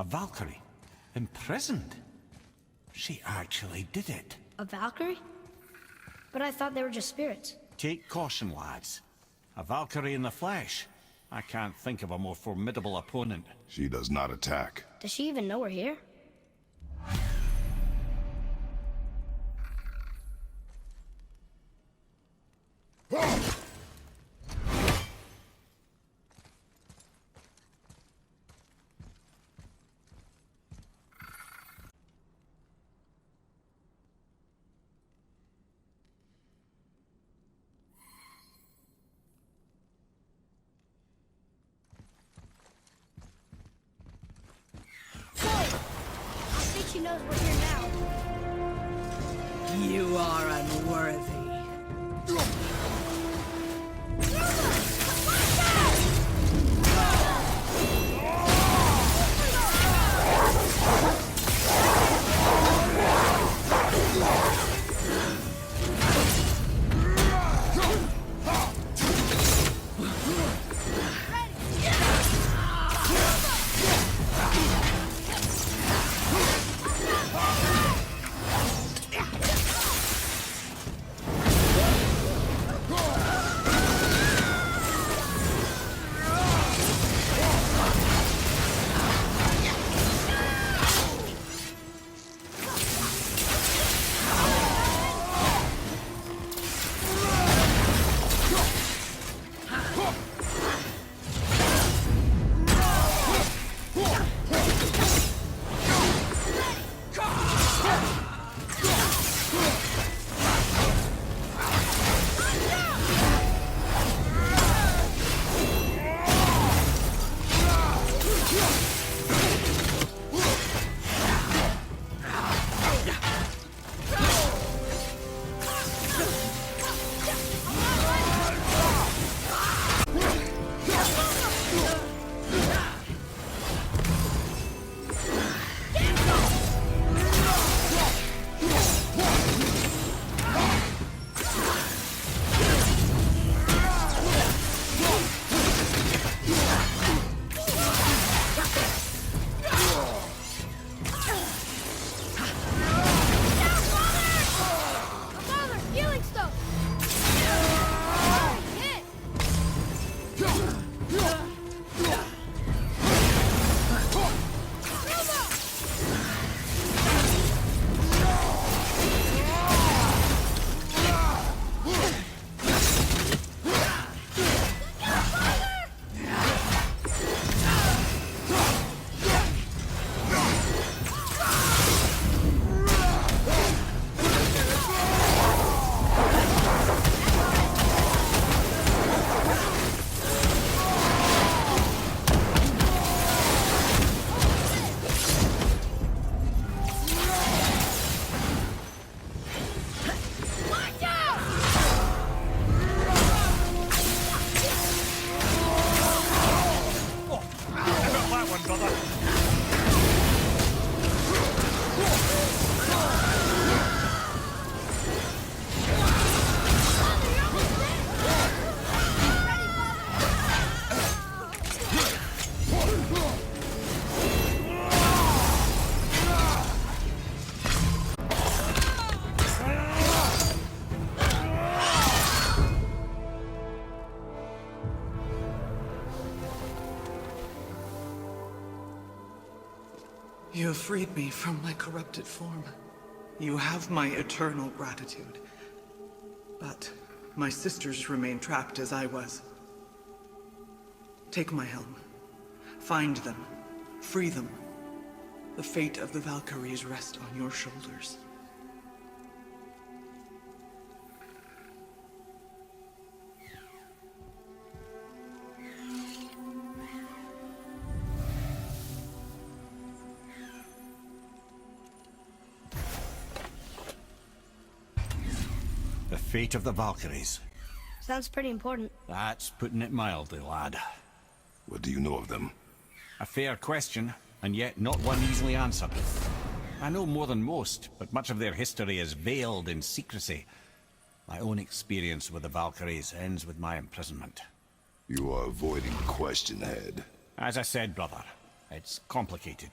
A Valkyrie? Imprisoned? She actually did it. A Valkyrie? But I thought they were just spirits. Take caution, lads. A Valkyrie in the flesh. I can't think of a more formidable opponent. She does not attack. Does she even know we're here? She knows we're here now. You are unworthy. You have freed me from my corrupted form. You have my eternal gratitude. But my sisters remain trapped as I was. Take my helm. Find them. Free them. The fate of the Valkyries rests on your shoulders. The fate of the Valkyries. Sounds pretty important. That's putting it mildly, lad. What do you know of them? A fair question, and yet not one easily answered. I know more than most, but much of their history is veiled in secrecy. My own experience with the Valkyries ends with my imprisonment. You are avoiding the question, Head. As I said, brother, it's complicated.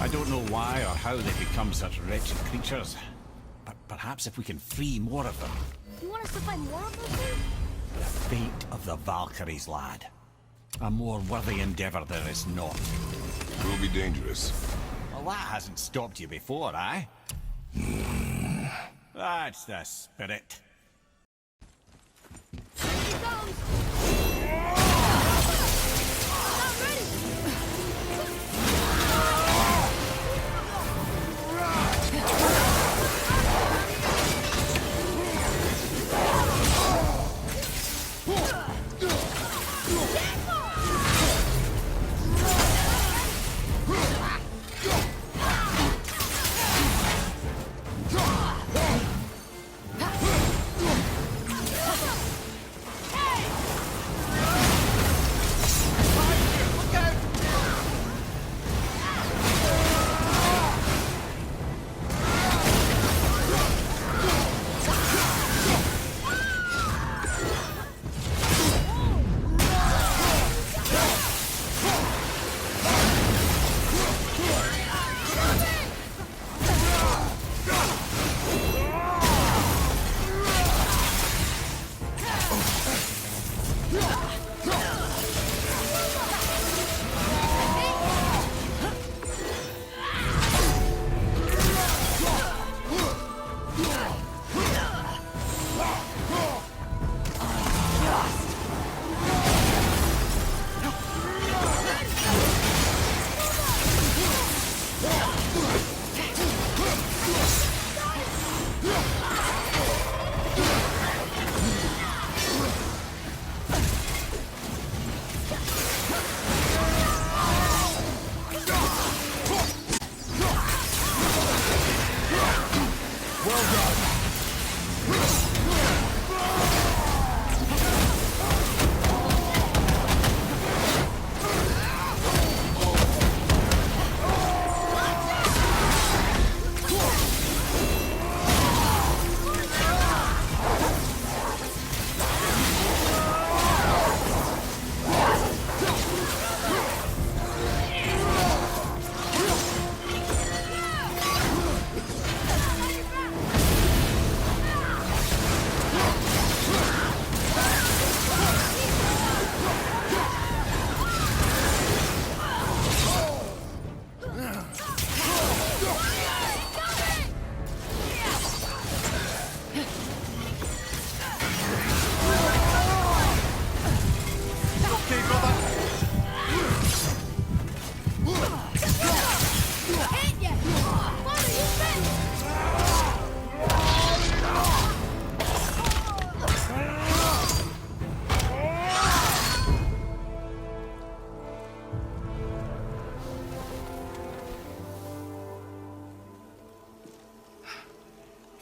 I don't know why or how they become such wretched creatures, but perhaps if we can free more of them. You want us to fight more of those things? The fate of the Valkyries, lad. A more worthy endeavor there is not. It will be dangerous. Well, that hasn't stopped you before, eh? That's the spirit. Here he comes! Not ready!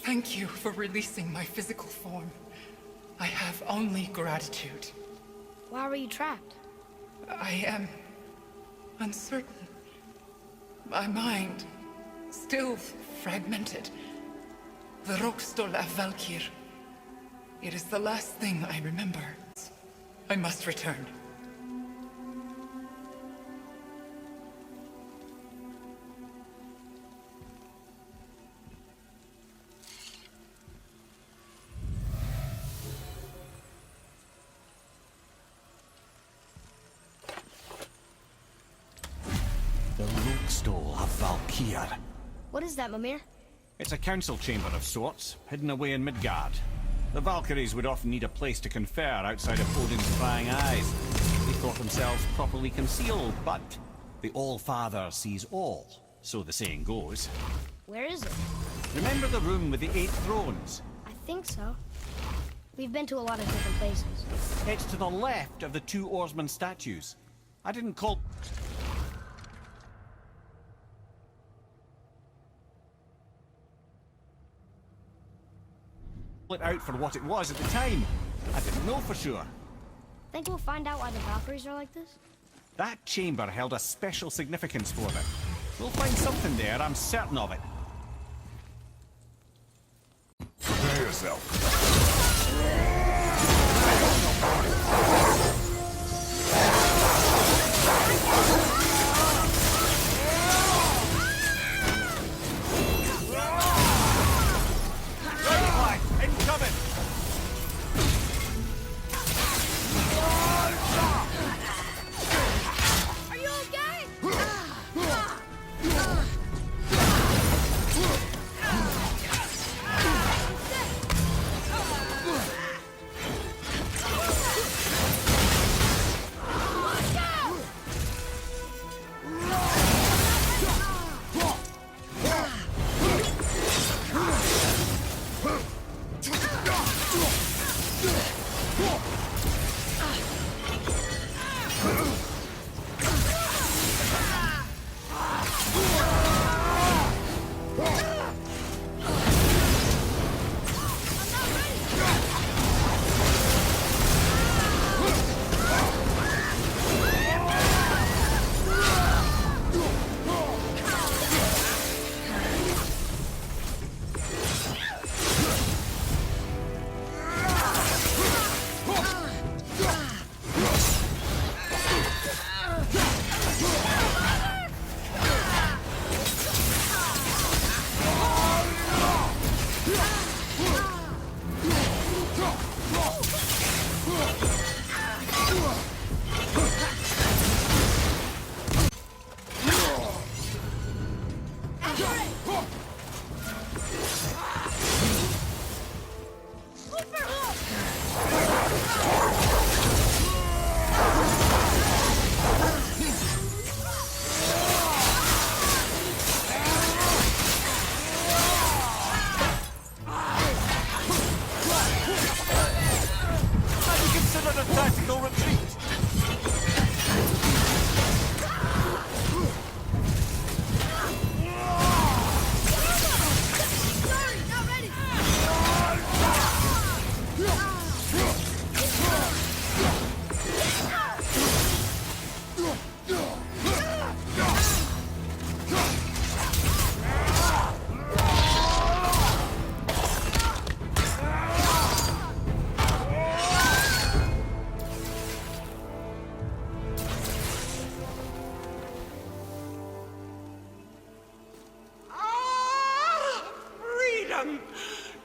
Thank you for releasing my physical form. I have only gratitude. Why were you trapped? I am uncertain. My mind still fragmented. The Todas Valquirias. It is the last thing I remember. I must return. The Lookstole of Valkyr. What is that, Mimir? It's a council chamber of sorts, hidden away in Midgard. The Valkyries would often need a place to confer outside of Odin's prying eyes. They thought themselves properly concealed, but the All-Father sees all, so the saying goes. Where is it? Remember the room with the 8 thrones? I think so. We've been to a lot of different places. It's to the left of the 2 oarsman statues. I didn't call it out for what it was at the time. I didn't know for sure. Think we'll find out why the Valkyries are like this? That chamber held a special significance for them. We'll find something there, I'm certain of it. Prepare yourself.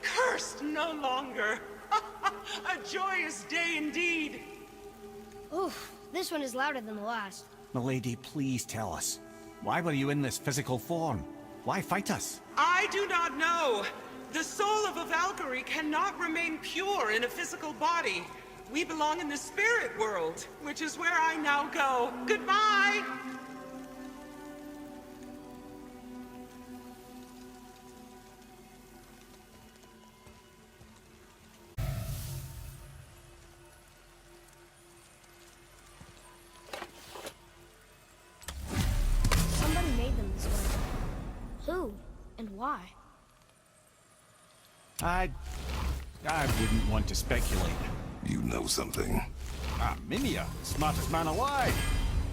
Cursed no longer. A joyous day indeed. Oof, this one is louder than the last. Milady, please tell us. Why were you in this physical form? Why fight us? I do not know. The soul of a Valkyrie cannot remain pure in a physical body. We belong in the spirit world, which is where I now go. Goodbye! Somebody made them this way. Who? And why? I wouldn't want to speculate. You know something. Ah, Mimir, smartest man alive.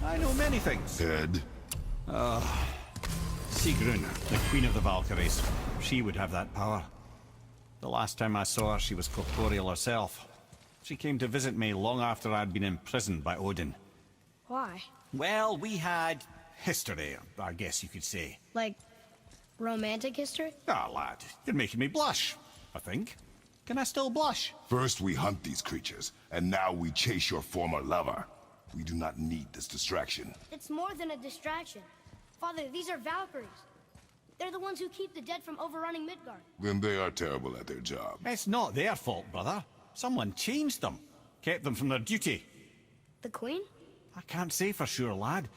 I know many things. Ed? Sigrun, the Queen of the Valkyries. She would have that power. The last time I saw her, she was corporeal herself. She came to visit me long after I'd been imprisoned by Odin. Why? Well, we had history, I guess you could say. Like, romantic history? Ah, lad, you're making me blush, I think. Can I still blush? First we hunt these creatures, and now we chase your former lover. We do not need this distraction. It's more than a distraction. Father, these are Valkyries. They're the ones who keep the dead from overrunning Midgard. Then they are terrible at their job. It's not their fault, brother. Someone changed them. Kept them from their duty. The Queen? I can't say for sure, lad.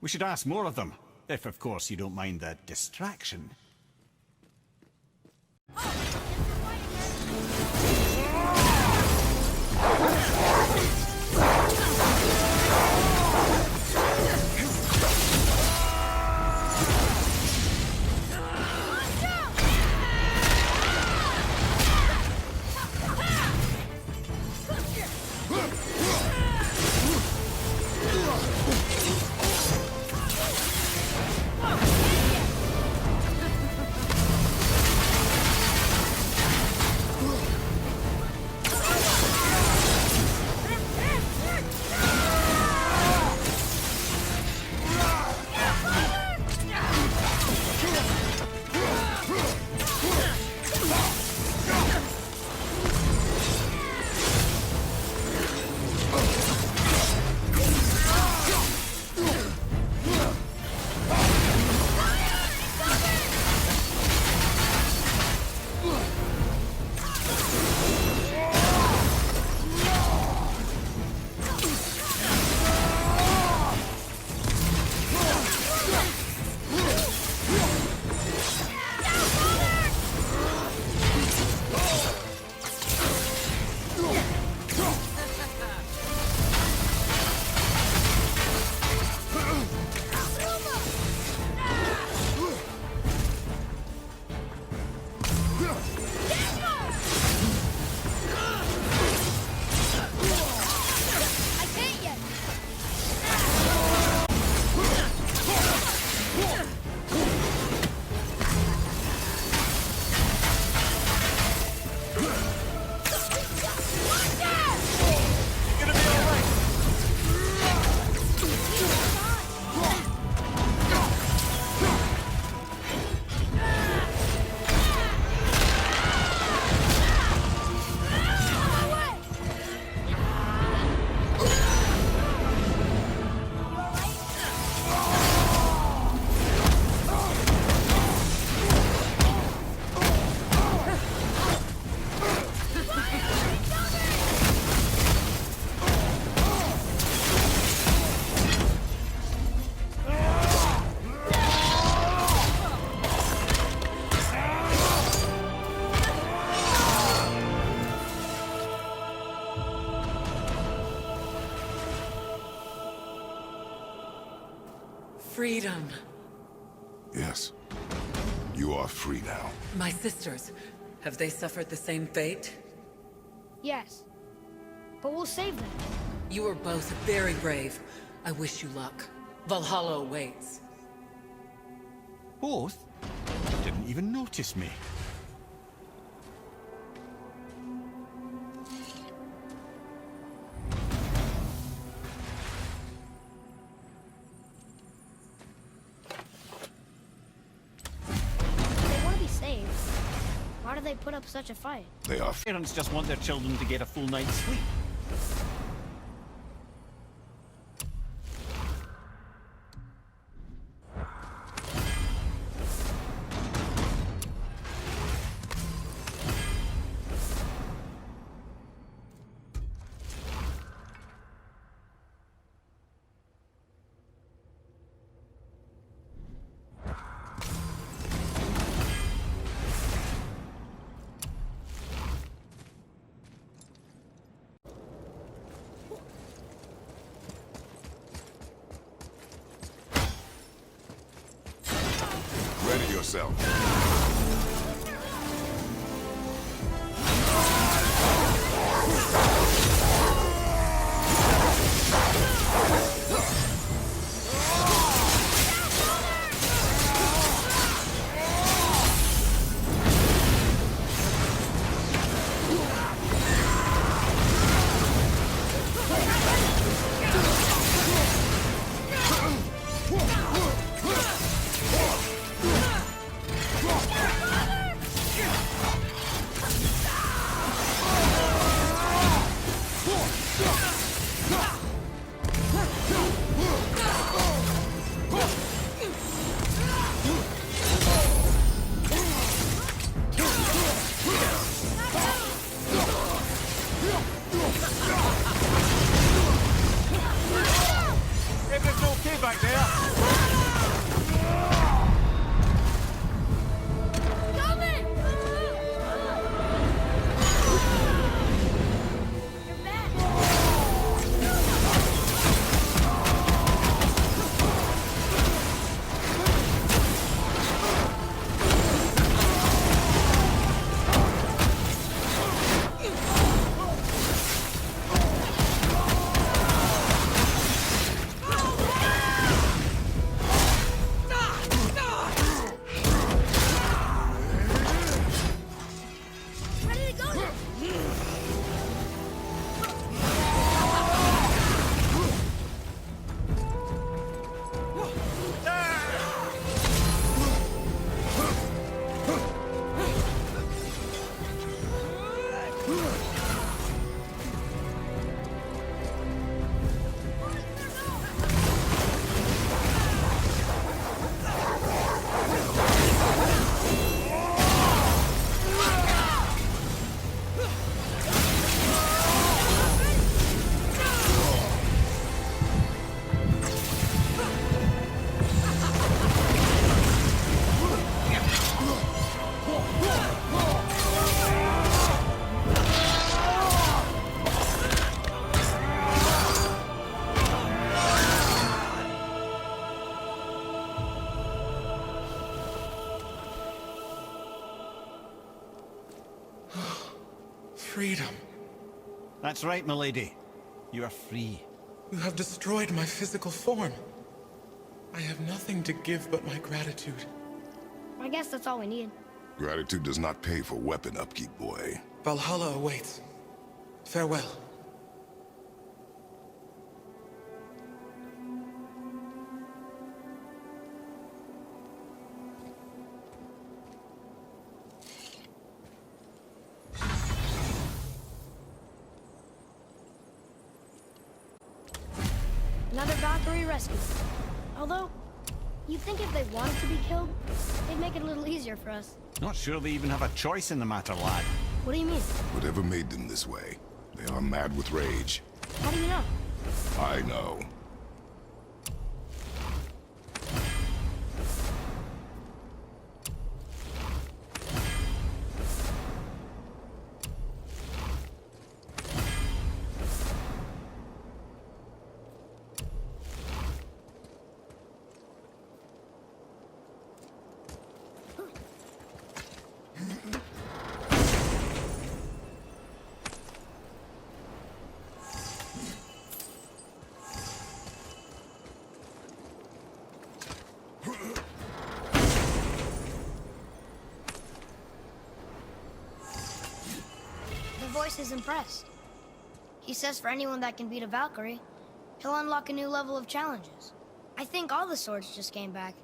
We should ask more of them. If, of course, you don't mind the distraction. Freedom. Yes. You are free now. My sisters, have they suffered the same fate? Yes. But we'll save them. You are both very brave. I wish you luck. Valhalla awaits. Both? Didn't even notice me. They want to be saved. Why do they put up such a fight? They are Parents just want their children to get a full night's sleep. ready yourself. Everything okay back there? Coming! You're back. Ready to go now. Freedom. That's right, milady. You are free. You have destroyed my physical form. I have nothing to give but my gratitude. I guess that's all we need. Gratitude does not pay for weapon upkeep, boy. Valhalla awaits. Farewell. Another Valkyrie rescue. Although, you'd think if they wanted to be killed, they'd make it a little easier for us. Not sure they even have a choice in the matter, lad. What do you mean? Whatever made them this way, they are mad with rage. How do you know? I know. The voice is impressed. He says for anyone that can beat a Valkyrie, he'll unlock a new level of challenges. I think all the swords just came back.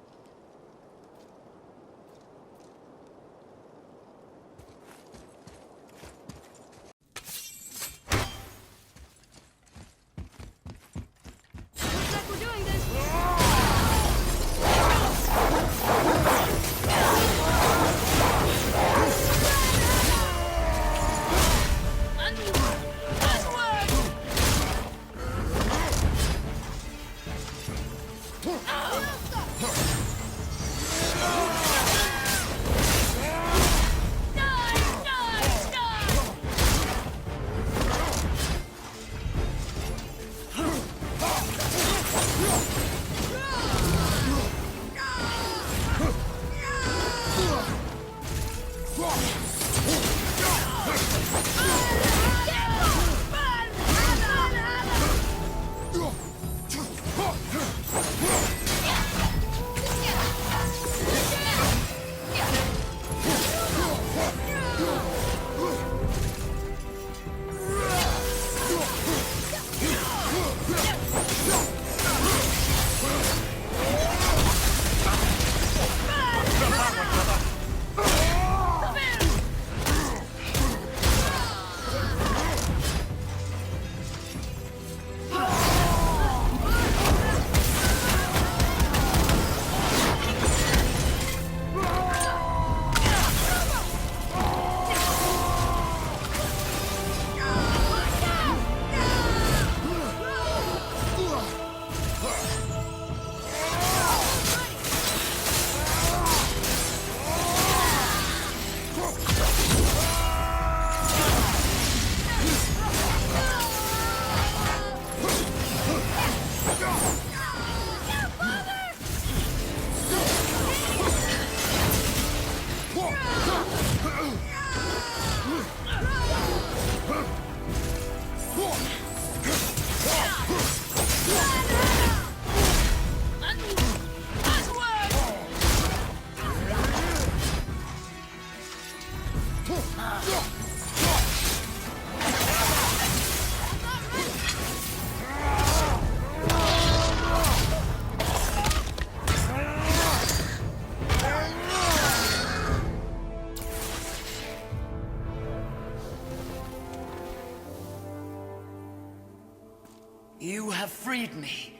have freed me.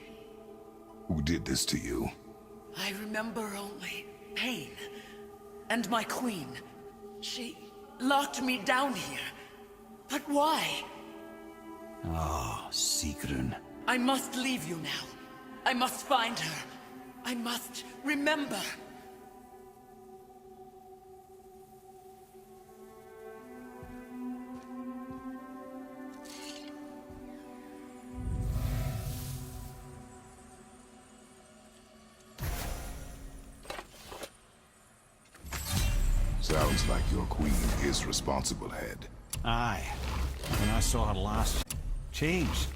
Who did this to you? I remember only pain. And my queen. She locked me down here. But why? Ah, Sigrun. I must leave you now. I must find her. I must remember. Sounds like your queen is responsible, Head. Aye. When I saw her last, changed.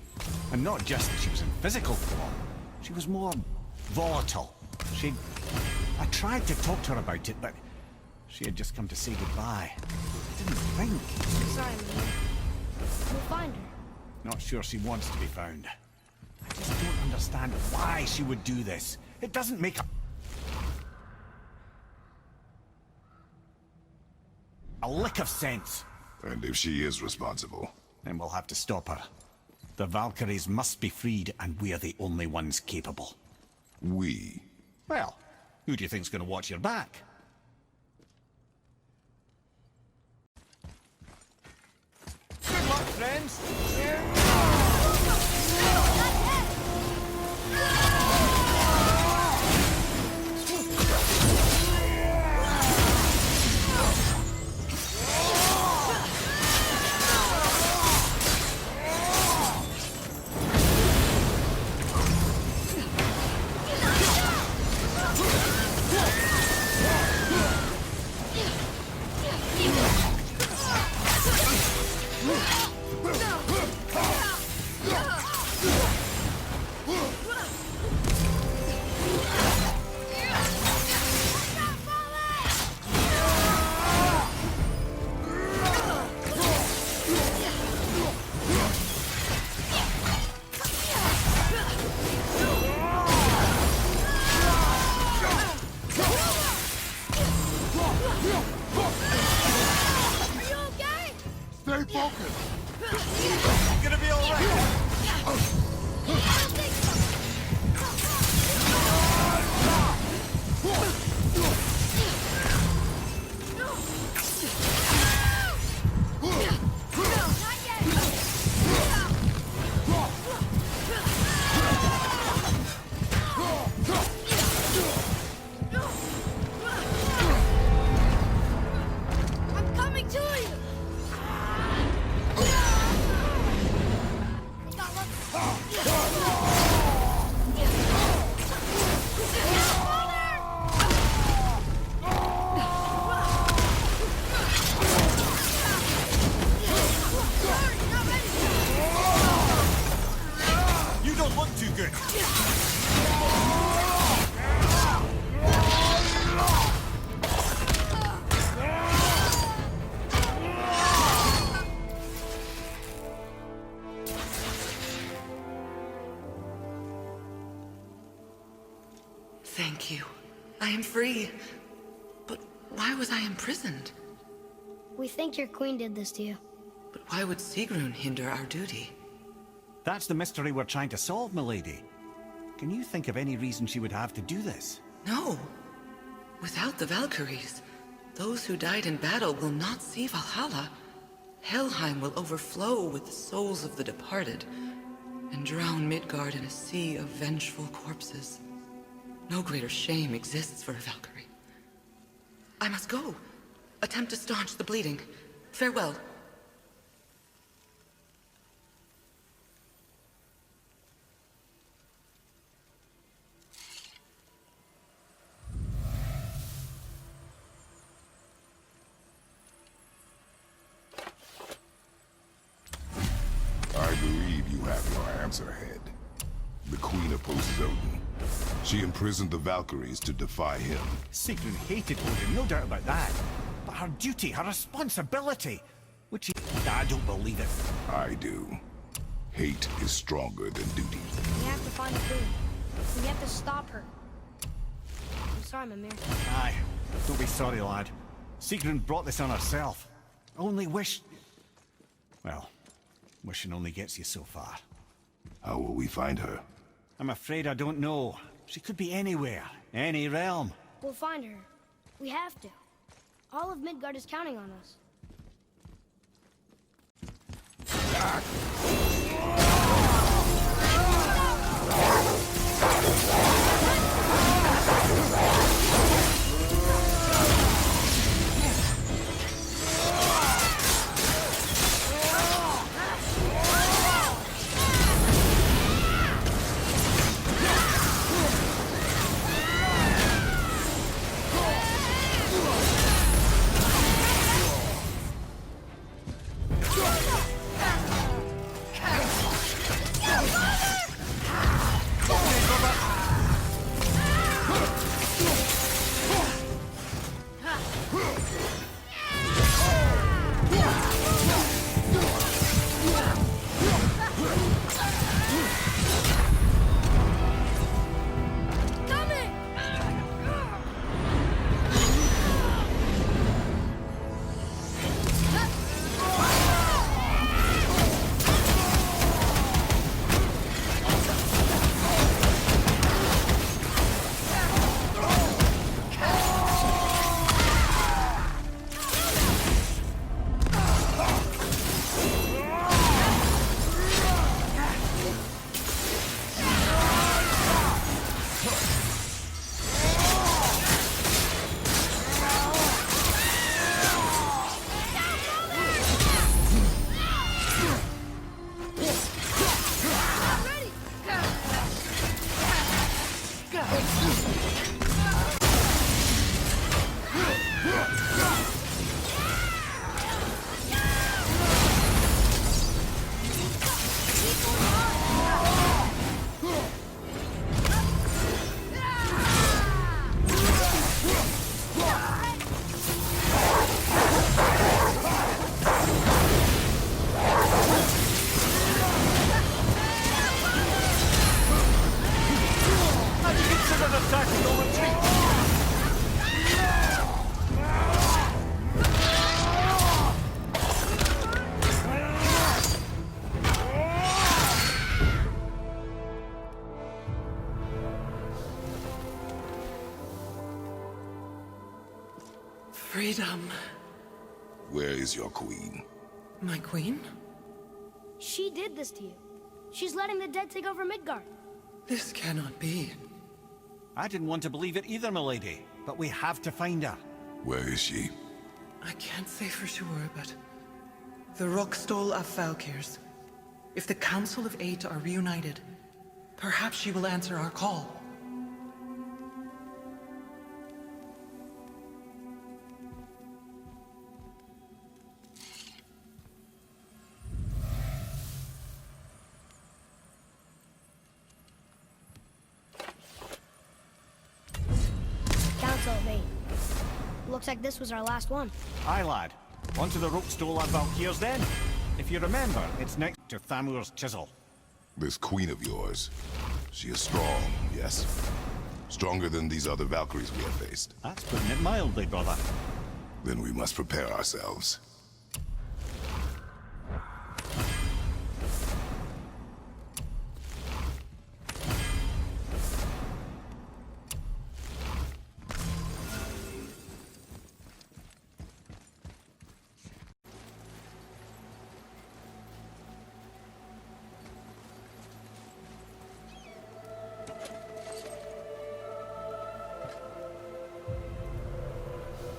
And not just that she was in physical form. She was more volatile. I tried to talk to her about it, but she had just come to say goodbye. I didn't think. Sorry, Mia. We'll find her. Not sure she wants to be found. I just don't understand why she would do this. It doesn't make a lick of sense. And if she is responsible? Then we'll have to stop her. The Valkyries must be freed, and we're the only ones capable. We? Well, who do you think's gonna watch your back? Good luck, friends! Stay focused! Gonna be alright! I'm coming to you! You don't look too good! Thank you. I am free. But why was I imprisoned? We think your queen did this to you. But why would Sigrun hinder our duty? That's the mystery we're trying to solve, milady. Can you think of any reason she would have to do this? No. Without the Valkyries, those who died in battle will not see Valhalla. Helheim will overflow with the souls of the departed, and drown Midgard in a sea of vengeful corpses. No greater shame exists for a Valkyrie. I must go. Attempt to staunch the bleeding. Farewell. I believe you have your answer, Head. The Queen opposes Odin. She imprisoned the Valkyries to defy him. Sigrun hated Odin, no doubt about that. But her duty, her responsibility, which I don't believe it. I do. Hate is stronger than duty. We have to find the queen. We have to stop her. I'm sorry, Mimir. Aye, don't be sorry, lad. Sigrun brought this on herself. Only wish... Well, wishing only gets you so far. How will we find her? I'm afraid I don't know. She could be anywhere, any realm. We'll find her. We have to. All of Midgard is counting on us. Freedom. Where is your queen? My queen? She did this to you. She's letting the dead take over Midgard. This cannot be. I didn't want to believe it either, milady, but we have to find her. Where is she? I can't say for sure, but... the Rockstol of Valkyrs. If the Council of Eight are reunited, perhaps she will answer our call. Council of Eight. Looks like this was our last one. Aye, lad. On to the Rokestola Valkyrs then. If you remember, it's next to Thamur's chisel. This queen of yours. She is strong, yes? Stronger than these other Valkyries we have faced. That's putting it mildly, brother. Then we must prepare ourselves.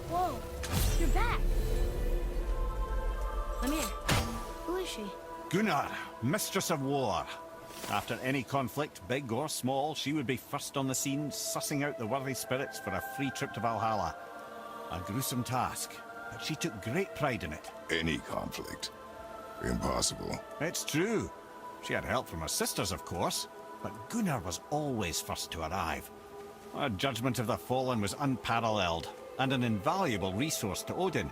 Whoa, you're back. Come here. Who is she? Gunnar, Mistress of War. After any conflict, big or small, she would be first on the scene, sussing out the worthy spirits for a free trip to Valhalla. A gruesome task, but she took great pride in it. Any conflict. Impossible. It's true. She had help from her sisters, of course, but Gunnar was always first to arrive. Her judgment of the fallen was unparalleled, and an invaluable resource to Odin.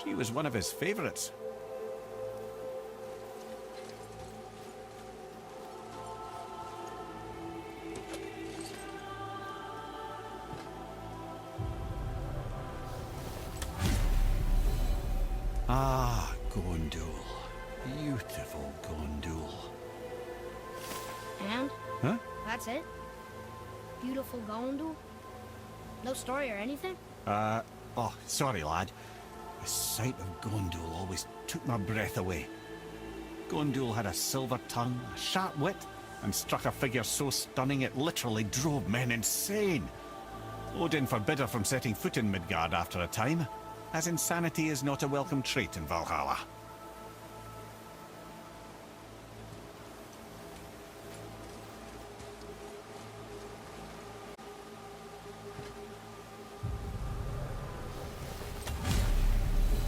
She was one of his favorites. Ah, Gondul. Beautiful Gondul. And? Huh? That's it? Beautiful Gondul? No story or anything? Oh, sorry, lad. The sight of Gondul always took my breath away. Gondul had a silver tongue, a sharp wit, and struck a figure so stunning it literally drove men insane. Odin forbid her from setting foot in Midgard after a time, as insanity is not a welcome trait in Valhalla.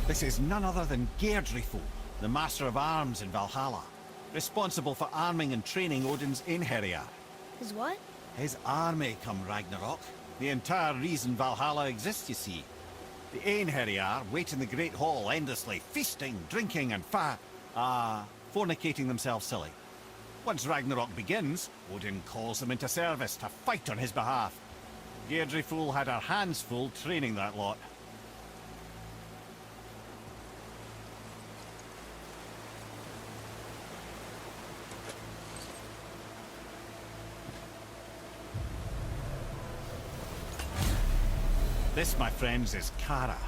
This is none other than Geirdriful, the master of arms in Valhalla, responsible for arming and training Odin's Einherjar. His what? His army come Ragnarok. The entire reason Valhalla exists, you see. The Einherjar wait in the Great Hall endlessly, feasting, drinking, and fornicating themselves silly. Once Ragnarok begins, Odin calls them into service to fight on his behalf. Geirdriful had her hands full training that lot. This, my friends, is Kara.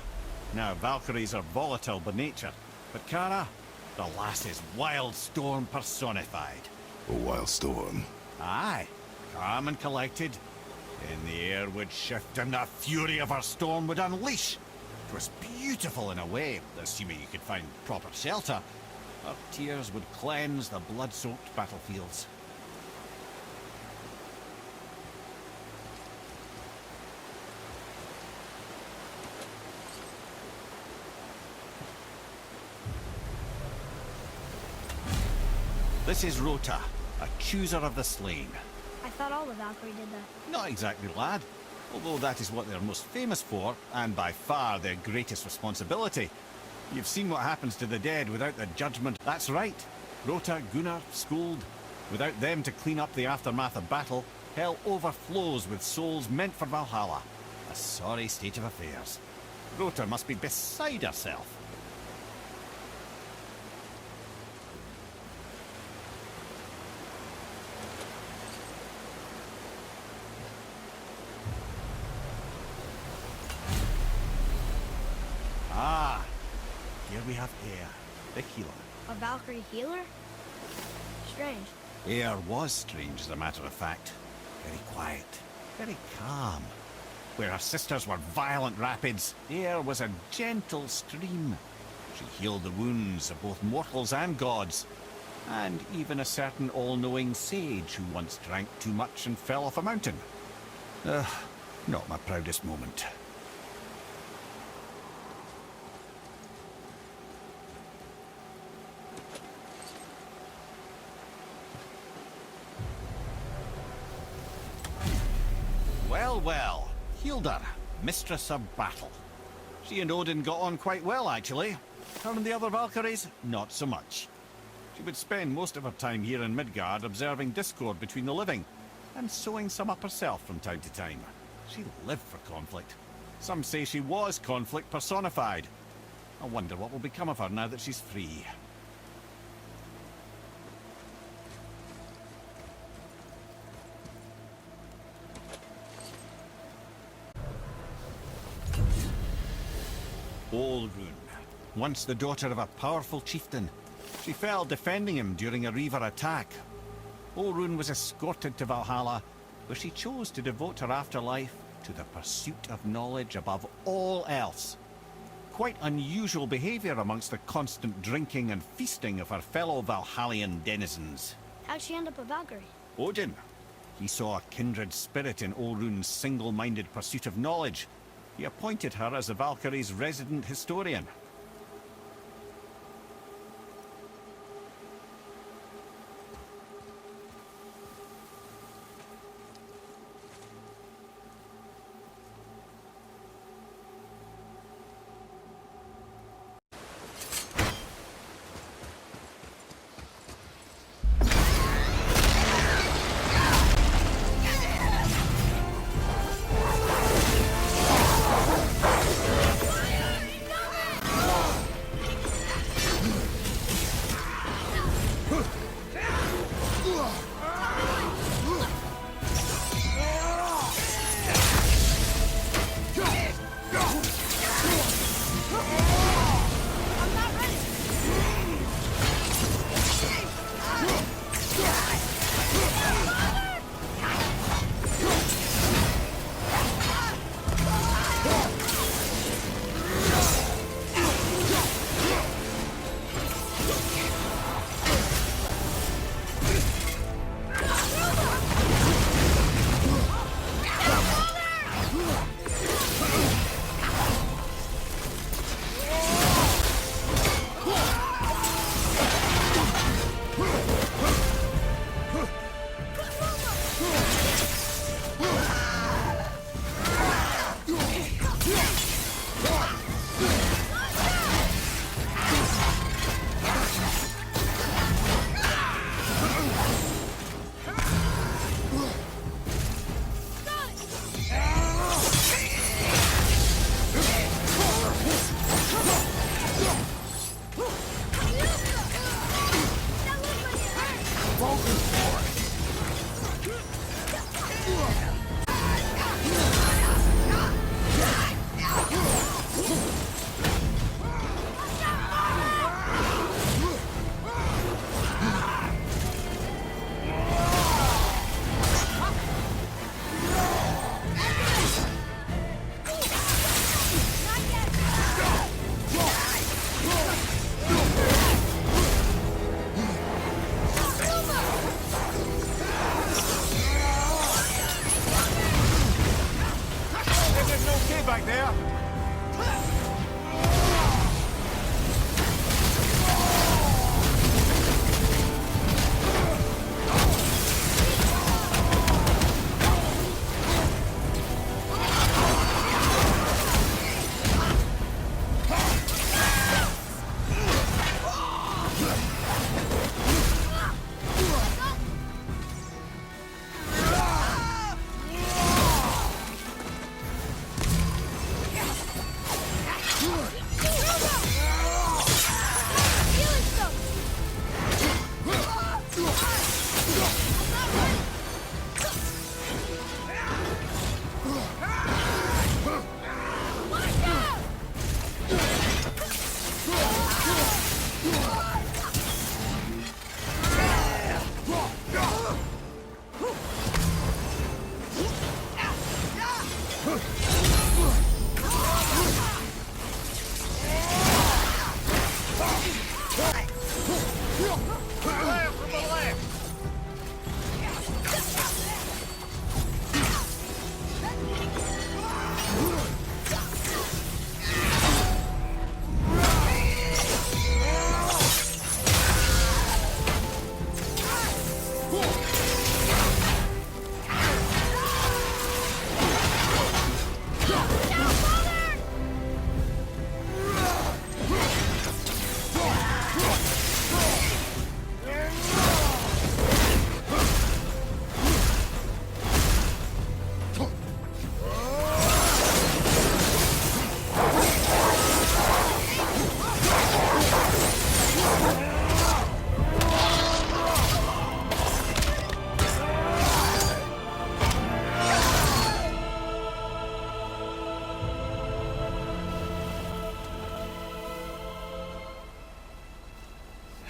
Now, Valkyries are volatile by nature, but Kara, the lass is wild storm personified. A wild storm. Aye, calm and collected. Then the air would shift and the fury of her storm would unleash. It was beautiful in a way, assuming you could find proper shelter. Her tears would cleanse the blood-soaked battlefields. This is Rota, a chooser of the slain. I thought all the Valkyrie did that. Not exactly, lad. Although that is what they're most famous for, and by far their greatest responsibility. You've seen what happens to the dead without the judgment. That's right. Rota, Gunnar, Skuld. Without them to clean up the aftermath of battle, hell overflows with souls meant for Valhalla. A sorry state of affairs. Rota must be beside herself. Ah, here we have Eir, the healer. A Valkyrie healer? Strange. Eir was strange, as a matter of fact. Very quiet, very calm. Where her sisters were violent rapids, Eir was a gentle stream. She healed the wounds of both mortals and gods, and even a certain all-knowing sage who once drank too much and fell off a mountain. Not my proudest moment. Well, Hildr, mistress of battle. She and Odin got on quite well, actually. Her and the other Valkyries, not so much. She would spend most of her time here in Midgard observing discord between the living, and sewing some up herself from time to time. She lived for conflict. Some say she was conflict personified. I wonder what will become of her now that she's free. Olrun, once the daughter of a powerful chieftain. She fell defending him during a Reaver attack. Olrun was escorted to Valhalla, where she chose to devote her afterlife to the pursuit of knowledge above all else. Quite unusual behavior amongst the constant drinking and feasting of her fellow Valhallian denizens. How'd she end up a Valkyrie? Odin. He saw a kindred spirit in Olrun's single-minded pursuit of knowledge. He appointed her as the Valkyrie's resident historian.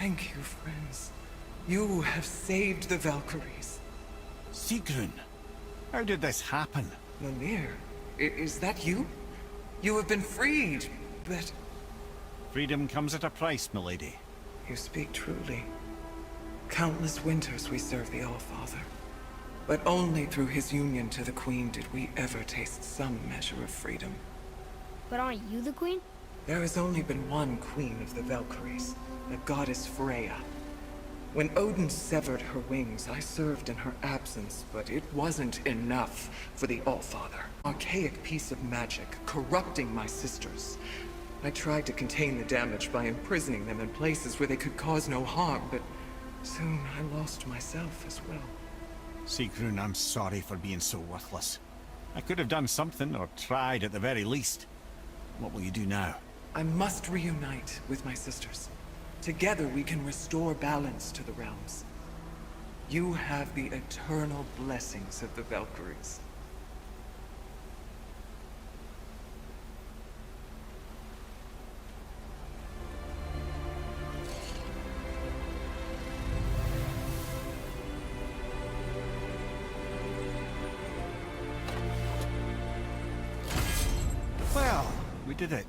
Thank you, friends. You have saved the Valkyries. Sigrun, how did this happen? Mimir, is that you? You have been freed, but... Freedom comes at a price, milady. You speak truly. Countless winters we serve the All-Father. But only through his union to the Queen did we ever taste some measure of freedom. But aren't you the queen? There has only been one Queen of the Valkyries, the goddess Freya. When Odin severed her wings, I served in her absence, but it wasn't enough for the All-Father. Archaic piece of magic, corrupting my sisters. I tried to contain the damage by imprisoning them in places where they could cause no harm, but soon I lost myself as well. Sigrun, I'm sorry for being so worthless. I could have done something, or tried at the very least. What will you do now? I must reunite with my sisters. Together we can restore balance to the realms. You have the eternal blessings of the Valkyries. Well, we did it,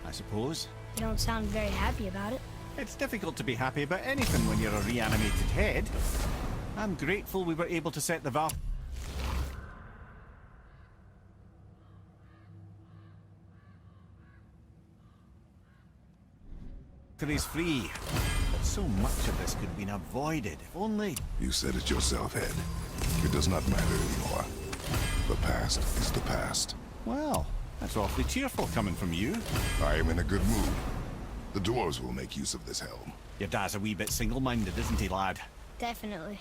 I suppose. You don't sound very happy about it. It's difficult to be happy about anything when you're a reanimated head. I'm grateful we were able to set the Valkyries free. But so much of this could have been avoided, if only... You said it yourself, Head. It does not matter anymore. The past is the past. Well, that's awfully cheerful coming from you. I am in a good mood. The dwarves will make use of this helm. Your dad's a wee bit single-minded, isn't he, lad? Definitely.